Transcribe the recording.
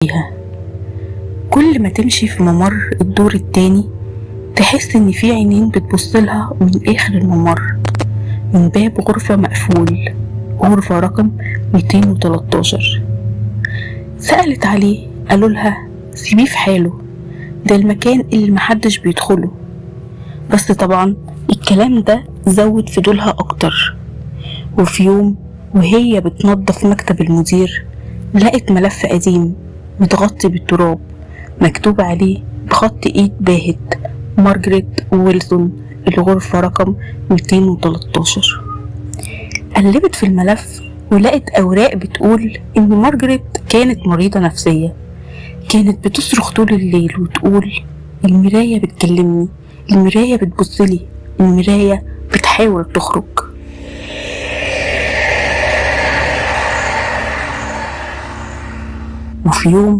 فيها. كل ما تمشي في ممر الدور التاني تحس ان في عينين بتبصلها من اخر الممر، من باب غرفة مقفول، غرفة رقم 213. سألت عليه، قالوا لها سيبيه في حاله، ده المكان اللي محدش بيدخله. بس طبعا الكلام ده زود فضولها اكتر. وفي يوم وهي بتنظف مكتب المدير لقت ملف قديم متغطي بالتراب مكتوب عليه بخط ايد باهت مارجريت ويلسون، الغرفة رقم 213. قلبت في الملف ولقت أوراق بتقول إن مارجريت كانت مريضة نفسية، كانت بتصرخ طول الليل وتقول المراية بتكلمني، المراية بتبصلي، المراية بتحاول تخرج. وفي يوم